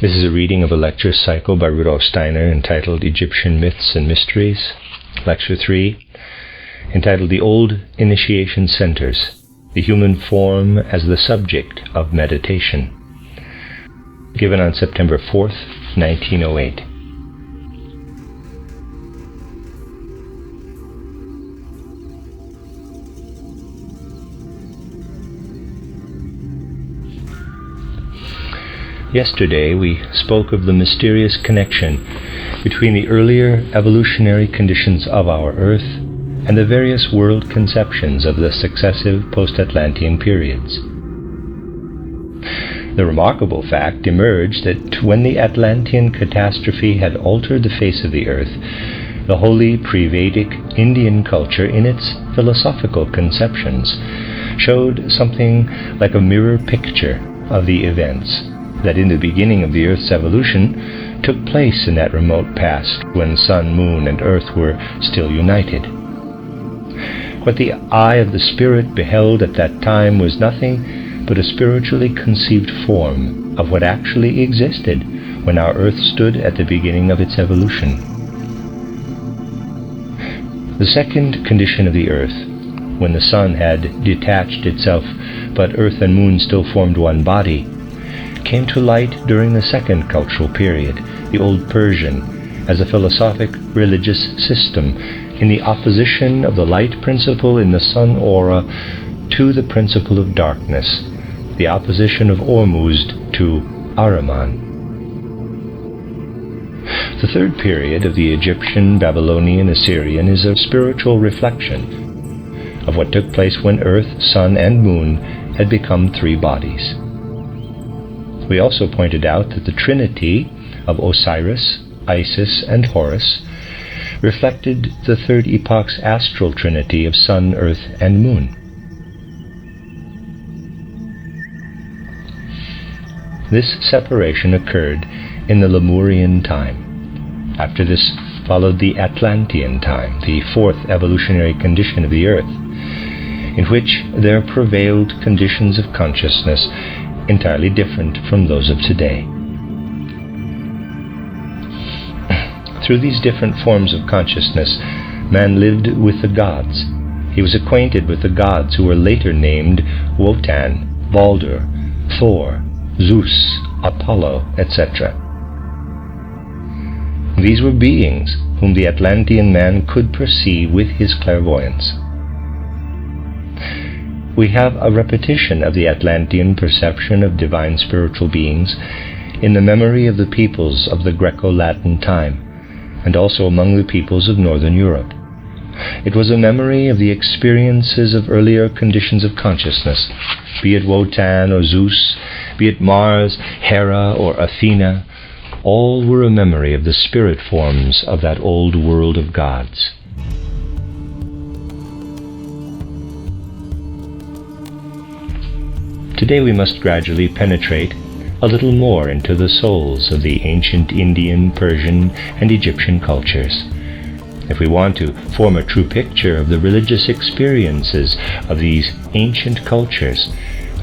This is a reading of a lecture cycle by Rudolf Steiner entitled Egyptian Myths and Mysteries, Lecture 3, entitled The Old Initiation Centers, the Human Form as the Subject of Meditation, given on September 4th, 1908. Yesterday we spoke of the mysterious connection between the earlier evolutionary conditions of our Earth and the various world conceptions of the successive post-Atlantean periods. The remarkable fact emerged that when the Atlantean catastrophe had altered the face of the Earth, the holy pre-Vedic Indian culture in its philosophical conceptions showed something like a mirror picture of the events that in the beginning of the Earth's evolution took place in that remote past when Sun, Moon, and Earth were still united. What the eye of the Spirit beheld at that time was nothing but a spiritually conceived form of what actually existed when our Earth stood at the beginning of its evolution. The second condition of the Earth, when the Sun had detached itself but Earth and Moon still formed one body, came to light during the second cultural period, the Old Persian, as a philosophic religious system in the opposition of the light principle in the sun aura to the principle of darkness, the opposition of Ormuzd to Ahriman. The third period of the Egyptian, Babylonian, Assyrian is a spiritual reflection of what took place when Earth, Sun, and Moon had become three bodies. We also pointed out that the trinity of Osiris, Isis, and Horus reflected the third epoch's astral trinity of Sun, Earth, and Moon. This separation occurred in the Lemurian time. After this followed the Atlantean time, the fourth evolutionary condition of the Earth, in which there prevailed conditions of consciousness entirely different from those of today. Through these different forms of consciousness, man lived with the gods. He was acquainted with the gods who were later named Wotan, Baldur, Thor, Zeus, Apollo, etc. These were beings whom the Atlantean man could perceive with his clairvoyance. We have a repetition of the Atlantean perception of divine spiritual beings in the memory of the peoples of the Greco-Latin time, and also among the peoples of Northern Europe. It was a memory of the experiences of earlier conditions of consciousness, be it Wotan or Zeus, be it Mars, Hera, or Athena. All were a memory of the spirit forms of that old world of gods. Today we must gradually penetrate a little more into the souls of the ancient Indian, Persian, and Egyptian cultures. If we want to form a true picture of the religious experiences of these ancient cultures,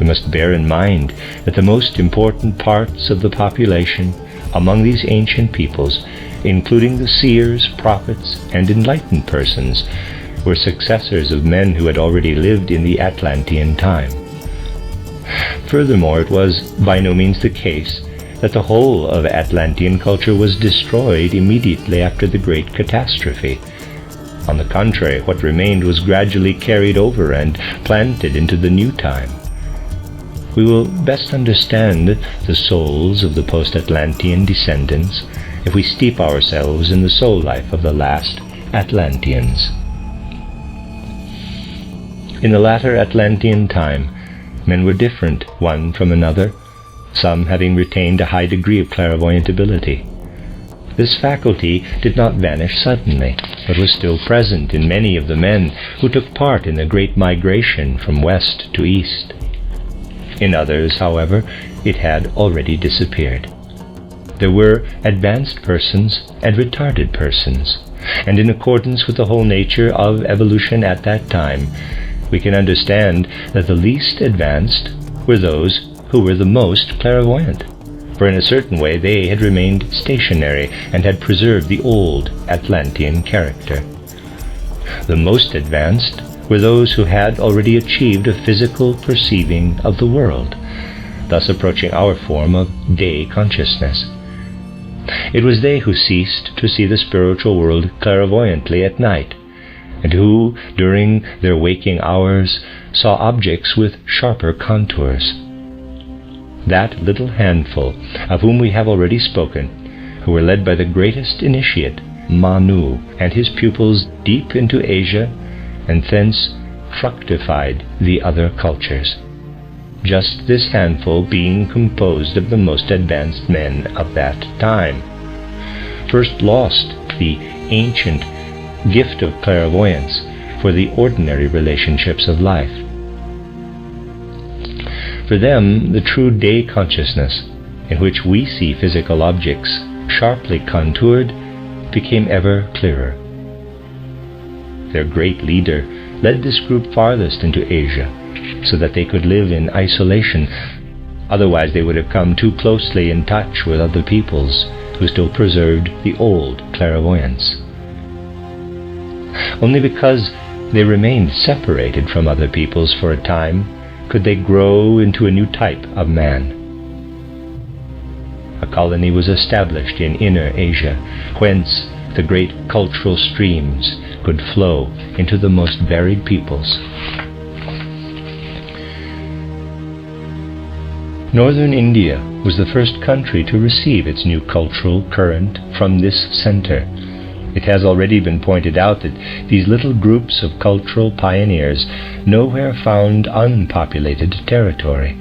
we must bear in mind that the most important parts of the population among these ancient peoples, including the seers, prophets, and enlightened persons, were successors of men who had already lived in the Atlantean time. Furthermore, it was by no means the case that the whole of Atlantean culture was destroyed immediately after the great catastrophe. On the contrary, what remained was gradually carried over and planted into the new time. We will best understand the souls of the post-Atlantean descendants if we steep ourselves in the soul life of the last Atlanteans. In the latter Atlantean time, men were different one from another, some having retained a high degree of clairvoyant ability. This faculty did not vanish suddenly, but was still present in many of the men who took part in the great migration from west to east. In others, however, it had already disappeared. There were advanced persons and retarded persons, and in accordance with the whole nature of evolution at that time, we can understand that the least advanced were those who were the most clairvoyant, for in a certain way they had remained stationary and had preserved the old Atlantean character. The most advanced were those who had already achieved a physical perceiving of the world, thus approaching our form of day consciousness. It was they who ceased to see the spiritual world clairvoyantly at night, and who, during their waking hours, saw objects with sharper contours. That little handful, of whom we have already spoken, who were led by the greatest initiate, Manu, and his pupils deep into Asia, and thence fructified the other cultures. Just this handful being composed of the most advanced men of that time, first lost the ancient gift of clairvoyance for the ordinary relationships of life. For them, the true day consciousness, in which we see physical objects sharply contoured, became ever clearer. Their great leader led this group farthest into Asia, so that they could live in isolation. Otherwise they would have come too closely in touch with other peoples who still preserved the old clairvoyance. Only because they remained separated from other peoples for a time could they grow into a new type of man. A colony was established in Inner Asia, whence the great cultural streams could flow into the most varied peoples. Northern India was the first country to receive its new cultural current from this center. It has already been pointed out that these little groups of cultural pioneers nowhere found unpopulated territory.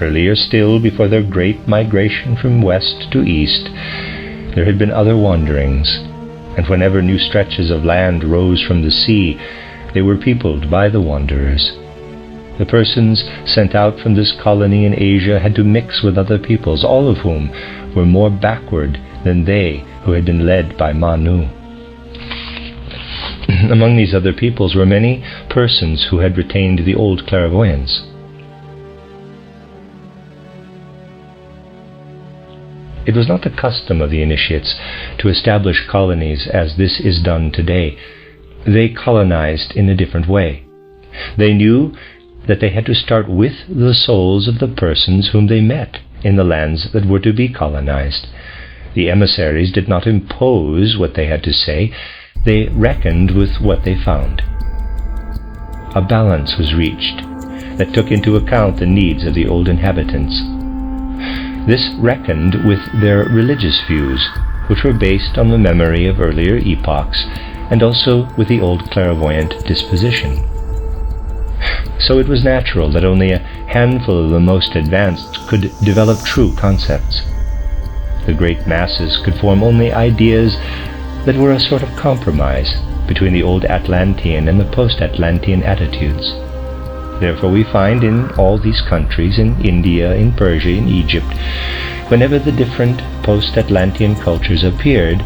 Earlier still, before their great migration from west to east, there had been other wanderings, and whenever new stretches of land rose from the sea, they were peopled by the wanderers. The persons sent out from this colony in Asia had to mix with other peoples, all of whom were more backward than they who had been led by Manu. Among these other peoples were many persons who had retained the old clairvoyance. It was not the custom of the initiates to establish colonies as this is done today. They colonized in a different way. They knew that they had to start with the souls of the persons whom they met in the lands that were to be colonized. The emissaries did not impose what they had to say, they reckoned with what they found. A balance was reached that took into account the needs of the old inhabitants. This reckoned with their religious views, which were based on the memory of earlier epochs, and also with the old clairvoyant disposition. So it was natural that only a handful of the most advanced could develop true concepts. The great masses could form only ideas that were a sort of compromise between the old Atlantean and the post-Atlantean attitudes. Therefore we find in all these countries, in India, in Persia, in Egypt, whenever the different post-Atlantean cultures appeared,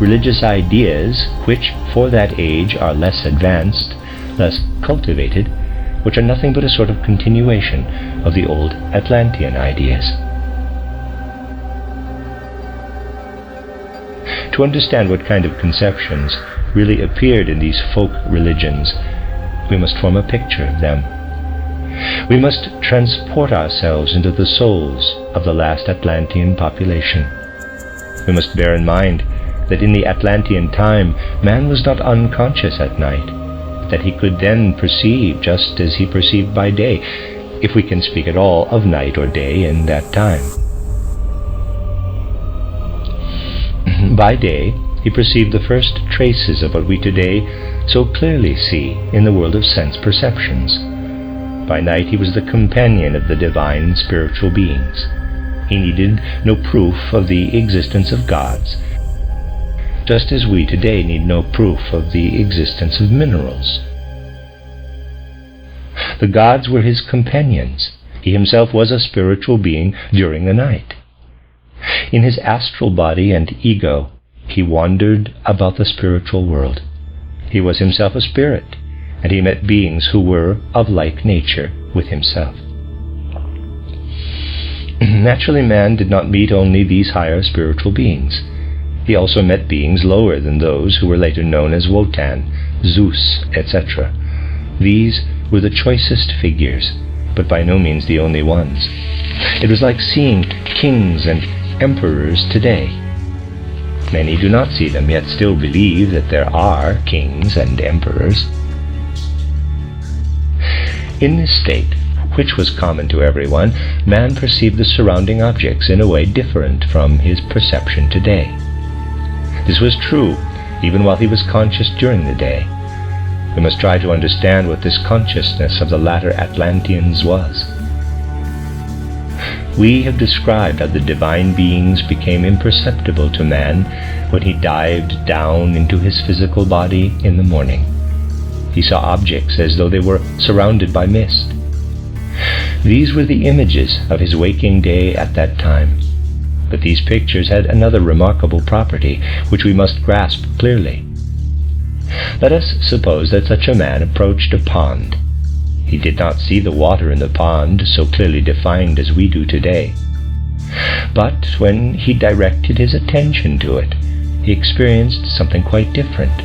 religious ideas which for that age are less advanced, less cultivated, which are nothing but a sort of continuation of the old Atlantean ideas. To understand what kind of conceptions really appeared in these folk religions, we must form a picture of them. We must transport ourselves into the souls of the last Atlantean population. We must bear in mind that in the Atlantean time, man was not unconscious at night, that he could then perceive just as he perceived by day, if we can speak at all of night or day in that time. By day, he perceived the first traces of what we today so clearly see in the world of sense perceptions. By night, he was the companion of the divine spiritual beings. He needed no proof of the existence of gods, just as we today need no proof of the existence of minerals. The gods were his companions. He himself was a spiritual being during the night. In his astral body and ego, he wandered about the spiritual world. He was himself a spirit, and he met beings who were of like nature with himself. Naturally, man did not meet only these higher spiritual beings. He also met beings lower than those who were later known as Wotan, Zeus, etc. These were the choicest figures, but by no means the only ones. It was like seeing kings and emperors today. Many do not see them, yet still believe that there are kings and emperors. In this state, which was common to everyone, man perceived the surrounding objects in a way different from his perception today. This was true even while he was conscious during the day. We must try to understand what this consciousness of the latter Atlanteans was. We have described how the divine beings became imperceptible to man when he dived down into his physical body in the morning. He saw objects as though they were surrounded by mist. These were the images of his waking day at that time. But these pictures had another remarkable property, which we must grasp clearly. Let us suppose that such a man approached a pond. He did not see the water in the pond so clearly defined as we do today. But when he directed his attention to it, he experienced something quite different.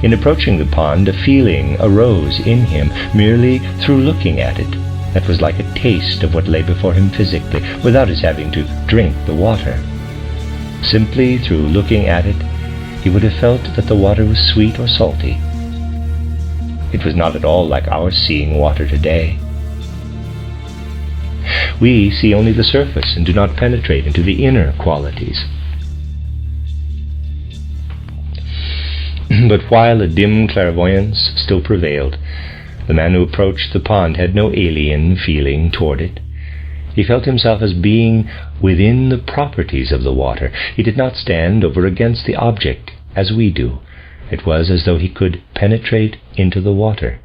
In approaching the pond, a feeling arose in him merely through looking at it that was like a taste of what lay before him physically, without his having to drink the water. Simply through looking at it, he would have felt that the water was sweet or salty. It was not at all like our seeing water today. We see only the surface and do not penetrate into the inner qualities. But while a dim clairvoyance still prevailed, the man who approached the pond had no alien feeling toward it. He felt himself as being within the properties of the water. He did not stand over against the object as we do. It was as though he could penetrate into the water.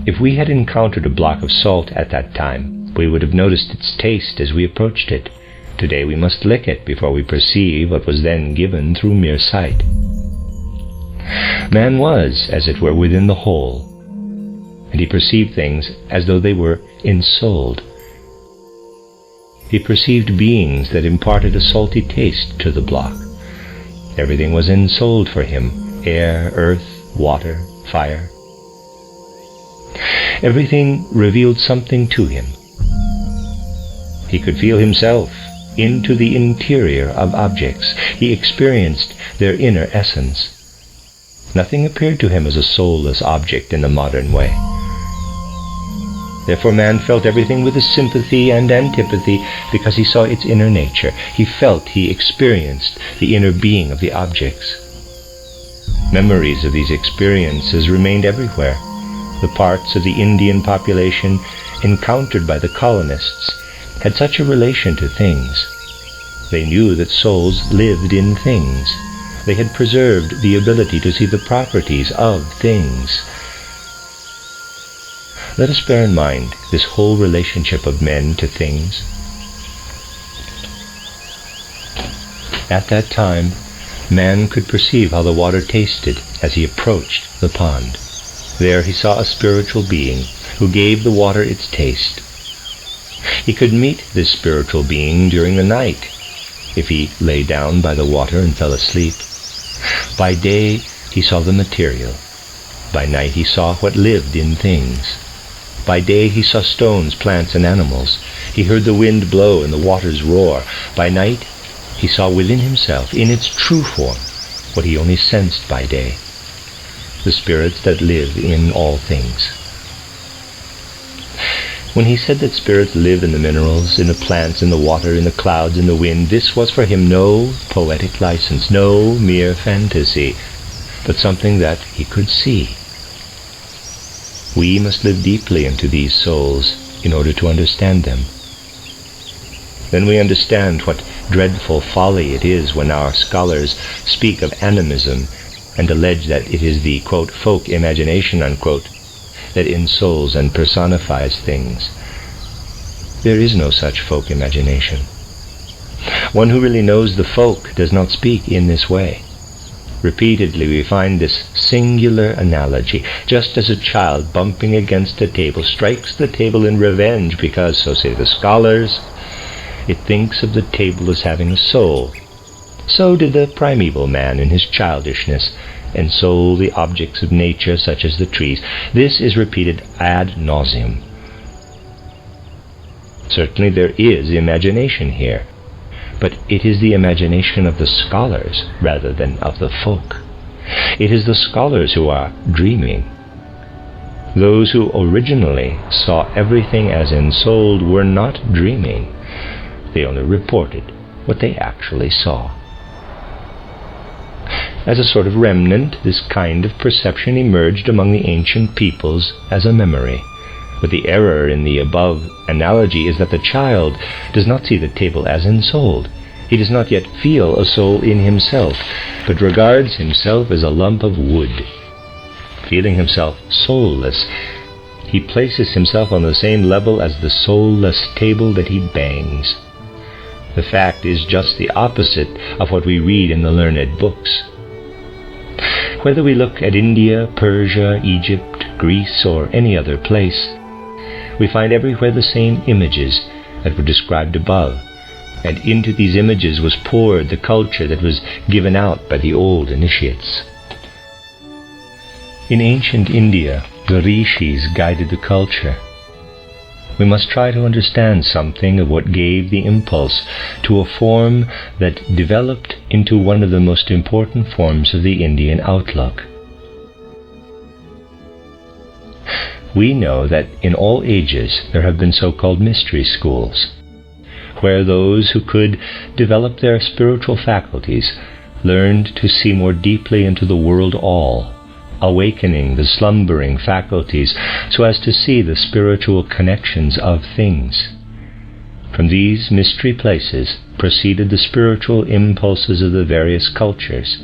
If we had encountered a block of salt at that time, we would have noticed its taste as we approached it. Today we must lick it before we perceive what was then given through mere sight. Man was, as it were, within the whole, and he perceived things as though they were ensouled. He perceived beings that imparted a salty taste to the block. Everything was ensouled for him: air, earth, water, fire. Everything revealed something to him. He could feel himself into the interior of objects. He experienced their inner essence. Nothing appeared to him as a soulless object in the modern way. Therefore man felt everything with a sympathy and antipathy because he saw its inner nature. He experienced the inner being of the objects. Memories of these experiences remained everywhere. The parts of the Indian population encountered by the colonists had such a relation to things. They knew that souls lived in things. They had preserved the ability to see the properties of things. Let us bear in mind this whole relationship of men to things. At that time, man could perceive how the water tasted as he approached the pond. There he saw a spiritual being who gave the water its taste. He could meet this spiritual being during the night if he lay down by the water and fell asleep. By day he saw the material. By night he saw what lived in things. By day he saw stones, plants, and animals. He heard the wind blow and the waters roar. By night he saw within himself, in its true form, what he only sensed by day: the spirits that live in all things. When he said that spirits live in the minerals, in the plants, in the water, in the clouds, in the wind, this was for him no poetic license, no mere fantasy, but something that he could see. We must live deeply into these souls in order to understand them. Then we understand what dreadful folly it is when our scholars speak of animism and allege that it is the, quote, folk imagination, unquote, that ensouls and personifies things. There is no such folk imagination. One who really knows the folk does not speak in this way. Repeatedly we find this singular analogy, just as a child bumping against a table strikes the table in revenge because, so say the scholars, it thinks of the table as having a soul. So did the primeval man in his childishness ensoul the objects of nature such as the trees. This is repeated ad nauseum. Certainly there is imagination here, but it is the imagination of the scholars rather than of the folk. It is the scholars who are dreaming. Those who originally saw everything as ensouled were not dreaming. They only reported what they actually saw. As a sort of remnant, this kind of perception emerged among the ancient peoples as a memory. But the error in the above analogy is that the child does not see the table as ensouled. He does not yet feel a soul in himself, but regards himself as a lump of wood. Feeling himself soulless, he places himself on the same level as the soulless table that he bangs. The fact is just the opposite of what we read in the learned books. Whether we look at India, Persia, Egypt, Greece, or any other place, we find everywhere the same images that were described above, and into these images was poured the culture that was given out by the old initiates. In ancient India, the rishis guided the culture. We must try to understand something of what gave the impulse to a form that developed into one of the most important forms of the Indian outlook. We know that in all ages there have been so-called mystery schools, where those who could develop their spiritual faculties learned to see more deeply into the world all, awakening the slumbering faculties so as to see the spiritual connections of things. From these mystery places proceeded the spiritual impulses of the various cultures.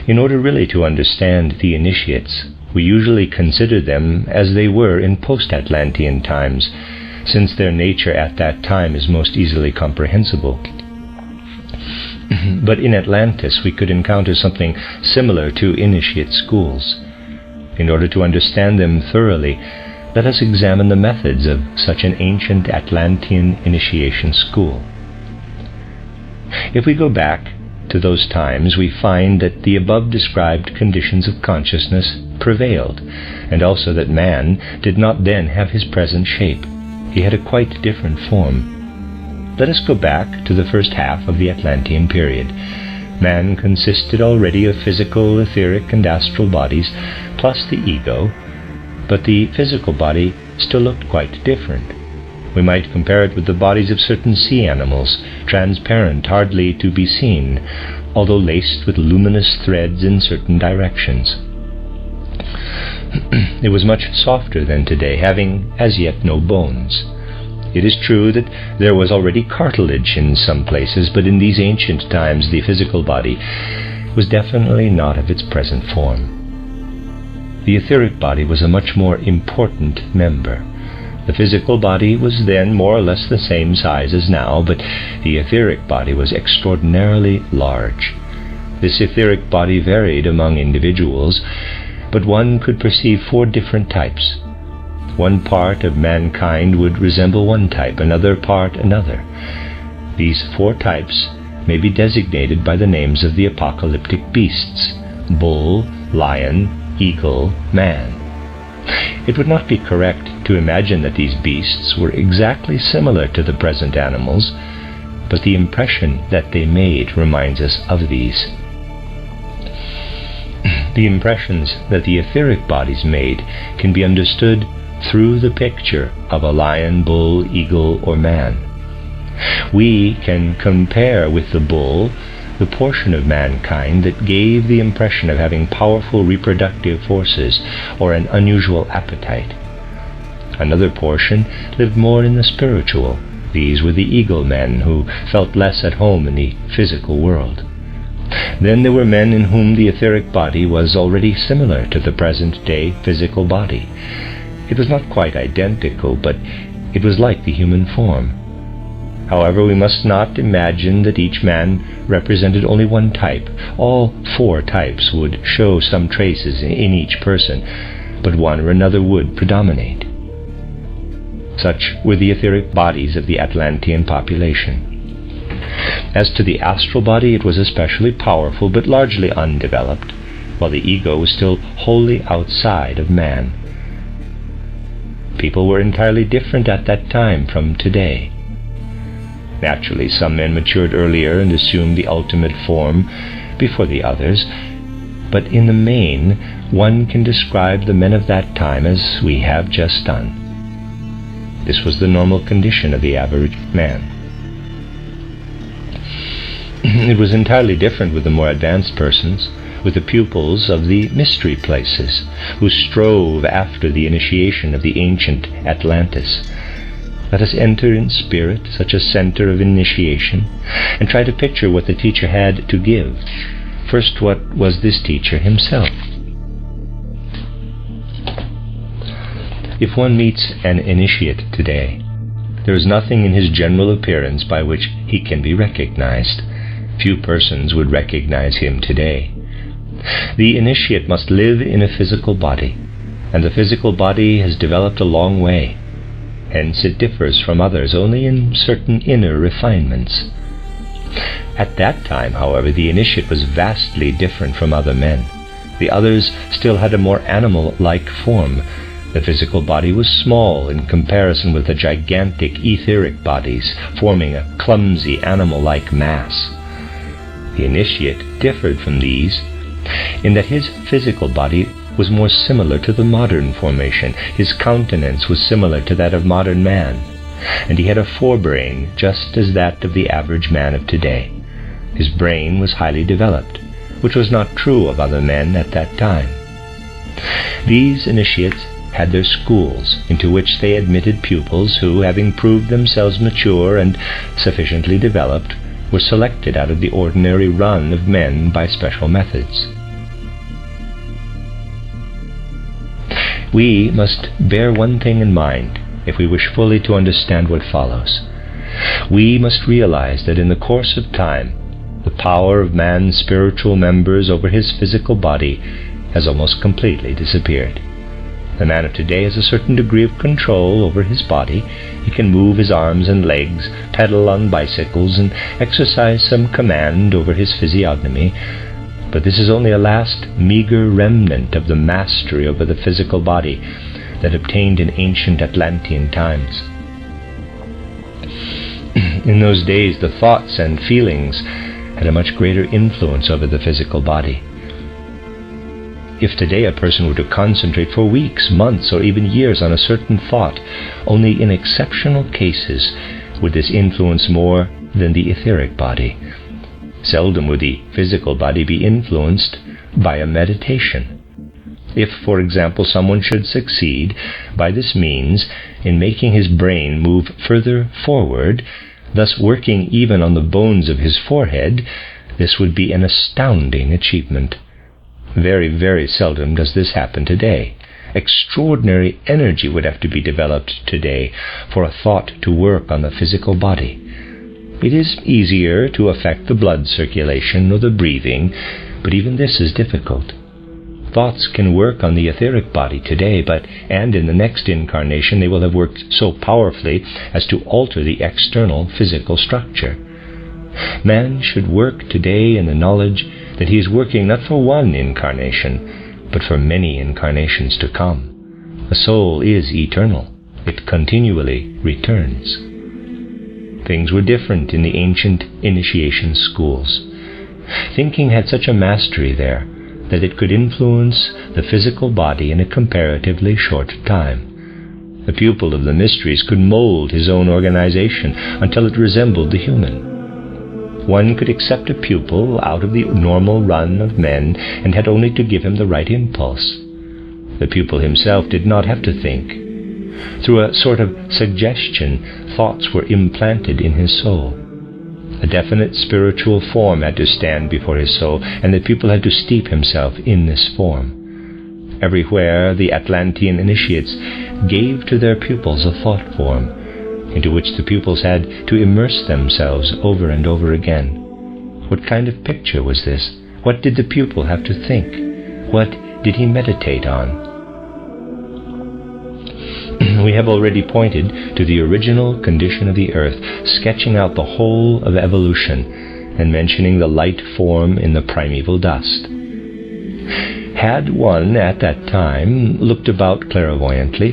In order really to understand the initiates, we usually consider them as they were in post-Atlantean times, since their nature at that time is most easily comprehensible. But in Atlantis we could encounter something similar to initiate schools. In order to understand them thoroughly, let us examine the methods of such an ancient Atlantean initiation school. If we go back to those times, we find that the above described conditions of consciousness prevailed, and also that man did not then have his present shape. He had a quite different form. Let us go back to the first half of the Atlantean period. Man consisted already of physical, etheric, and astral bodies, plus the ego, but the physical body still looked quite different. We might compare it with the bodies of certain sea animals, transparent, hardly to be seen, although laced with luminous threads in certain directions. It was much softer than today, having as yet no bones. It is true that there was already cartilage in some places, but in these ancient times the physical body was definitely not of its present form. The etheric body was a much more important member. The physical body was then more or less the same size as now, but the etheric body was extraordinarily large. This etheric body varied among individuals, but one could perceive 4 different types. One part of mankind would resemble one type, another part another. These 4 types may be designated by the names of the apocalyptic beasts: bull, lion, eagle, man. It would not be correct to imagine that these beasts were exactly similar to the present animals, but the impression that they made reminds us of these. The impressions that the etheric bodies made can be understood through the picture of a lion, bull, eagle, or man. We can compare with the bull the portion of mankind that gave the impression of having powerful reproductive forces or an unusual appetite. Another portion lived more in the spiritual. These were the eagle men, who felt less at home in the physical world. Then there were men in whom the etheric body was already similar to the present-day physical body. It was not quite identical, but it was like the human form. However, we must not imagine that each man represented only one type. All 4 types would show some traces in each person, but one or another would predominate. Such were the etheric bodies of the Atlantean population. As to the astral body, it was especially powerful but largely undeveloped, while the ego was still wholly outside of man. People were entirely different at that time from today. Naturally, some men matured earlier and assumed the ultimate form before the others, but in the main, one can describe the men of that time as we have just done. This was the normal condition of the average man. It was entirely different with the more advanced persons, with the pupils of the mystery places, who strove after the initiation of the ancient Atlantis. Let us enter in spirit such a center of initiation, and try to picture what the teacher had to give. First, what was this teacher himself? If one meets an initiate today, there is nothing in his general appearance by which he can be recognized. Few persons would recognize him today. The initiate must live in a physical body, and the physical body has developed a long way. Hence it differs from others only in certain inner refinements. At that time, however, the initiate was vastly different from other men. The others still had a more animal-like form. The physical body was small in comparison with the gigantic etheric bodies, forming a clumsy animal-like mass. The initiate differed from these in that his physical body was more similar to the modern formation. His countenance was similar to that of modern man, and he had a forebrain just as that of the average man of today. His brain was highly developed, which was not true of other men at that time. These initiates had their schools, into which they admitted pupils who, having proved themselves mature and sufficiently developed, were selected out of the ordinary run of men by special methods. We must bear one thing in mind if we wish fully to understand what follows. We must realize that in the course of time, the power of man's spiritual members over his physical body has almost completely disappeared. The man of today has a certain degree of control over his body. He can move his arms and legs, pedal on bicycles, and exercise some command over his physiognomy. But this is only a last meager remnant of the mastery over the physical body that obtained in ancient Atlantean times. In those days, the thoughts and feelings had a much greater influence over the physical body. If today a person were to concentrate for weeks, months, or even years on a certain thought, only in exceptional cases would this influence more than the etheric body. Seldom would the physical body be influenced by a meditation. If, for example, someone should succeed by this means in making his brain move further forward, thus working even on the bones of his forehead, this would be an astounding achievement. Very, very seldom does this happen today. Extraordinary energy would have to be developed today for a thought to work on the physical body. It is easier to affect the blood circulation or the breathing, but even this is difficult. Thoughts can work on the etheric body today, and in the next incarnation they will have worked so powerfully as to alter the external physical structure. Man should work today in the knowledge that he is working not for one incarnation, but for many incarnations to come. The soul is eternal. It continually returns. Things were different in the ancient initiation schools. Thinking had such a mastery there that it could influence the physical body in a comparatively short time. The pupil of the mysteries could mold his own organization until it resembled the human. One could accept a pupil out of the normal run of men and had only to give him the right impulse. The pupil himself did not have to think. Through a sort of suggestion, thoughts were implanted in his soul. A definite spiritual form had to stand before his soul, and the pupil had to steep himself in this form. Everywhere the Atlantean initiates gave to their pupils a thought form. into which the pupils had to immerse themselves over and over again. What kind of picture was this? What did the pupil have to think? What did he meditate on? We have already pointed to the original condition of the earth, sketching out the whole of evolution, and mentioning the light form in the primeval dust. Had one at that time looked about clairvoyantly,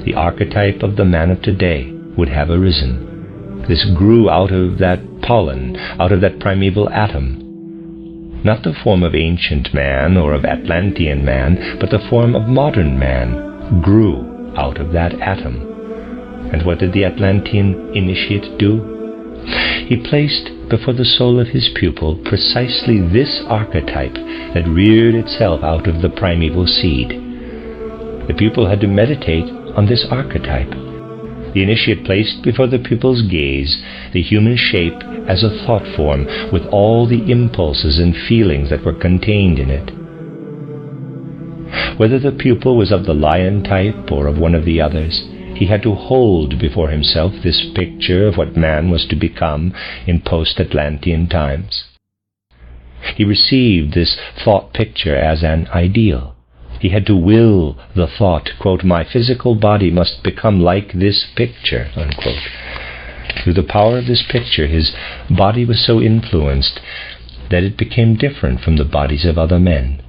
the archetype of the man of today would have arisen. This grew out of that pollen, out of that primeval atom. Not the form of ancient man or of Atlantean man, but the form of modern man grew out of that atom. And what did the Atlantean initiate do? He placed before the soul of his pupil precisely this archetype that reared itself out of the primeval seed. The pupil had to meditate on this archetype. The initiate placed before the pupil's gaze the human shape as a thought form with all the impulses and feelings that were contained in it. Whether the pupil was of the lion type or of one of the others, he had to hold before himself this picture of what man was to become in post-Atlantean times. He received this thought picture as an ideal. He had to will the thought, quote, "My physical body must become like this picture," unquote. Through the power of this picture, his body was so influenced that it became different from the bodies of other men.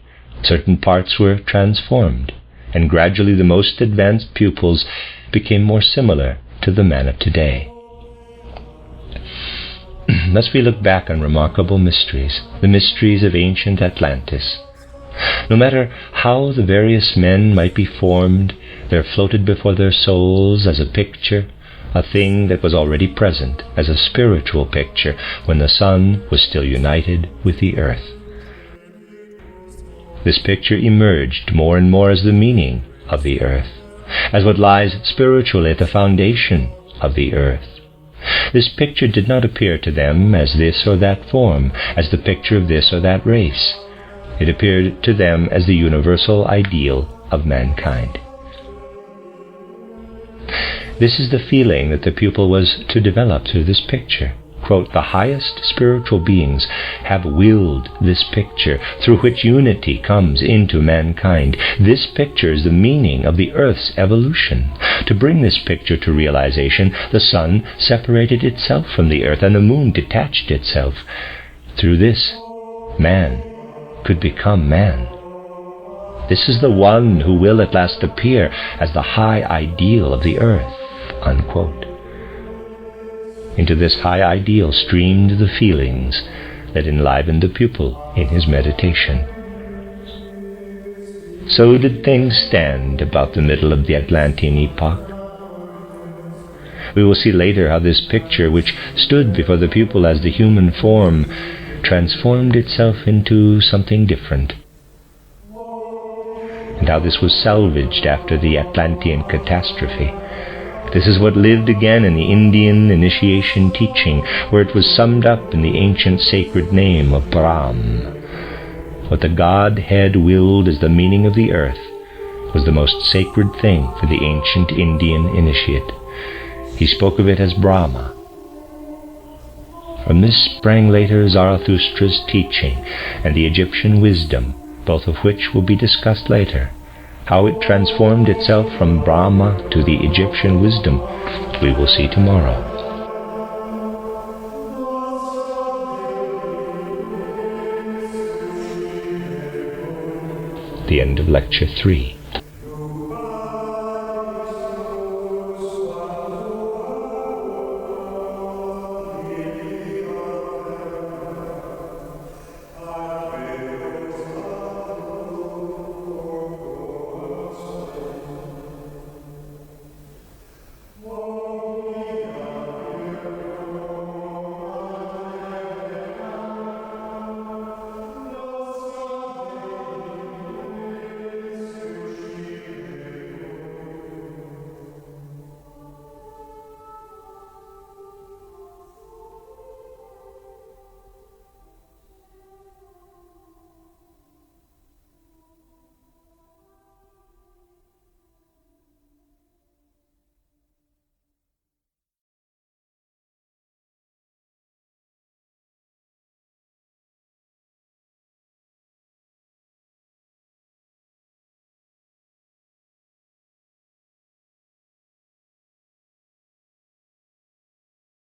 Certain parts were transformed, and gradually the most advanced pupils became more similar to the man of today. Thus we look back on remarkable mysteries, the mysteries of ancient Atlantis. No matter how the various men might be formed, there floated before their souls as a picture, a thing that was already present, as a spiritual picture, when the sun was still united with the earth. This picture emerged more and more as the meaning of the earth, as what lies spiritually at the foundation of the earth. This picture did not appear to them as this or that form, as the picture of this or that race. It appeared to them as the universal ideal of mankind. This is the feeling that the pupil was to develop through this picture. Quote, "The highest spiritual beings have willed this picture, through which unity comes into mankind. This picture is the meaning of the earth's evolution. To bring this picture to realization, the sun separated itself from the earth, and the moon detached itself. Through this, man could become man. This is the one who will at last appear as the high ideal of the earth," unquote. Into this high ideal streamed the feelings that enlivened the pupil in his meditation. So did things stand about the middle of the Atlantean epoch. We will see later how this picture, which stood before the pupil as the human form, transformed itself into something different, and how this was salvaged after the Atlantean catastrophe. This is what lived again in the Indian initiation teaching, where it was summed up in the ancient sacred name of Brahm. What the Godhead willed as the meaning of the earth was the most sacred thing for the ancient Indian initiate. He spoke of it as Brahma. From this sprang later Zarathustra's teaching and the Egyptian wisdom, both of which will be discussed later. How it transformed itself from Brahma to the Egyptian wisdom, we will see tomorrow. The end of Lecture 3.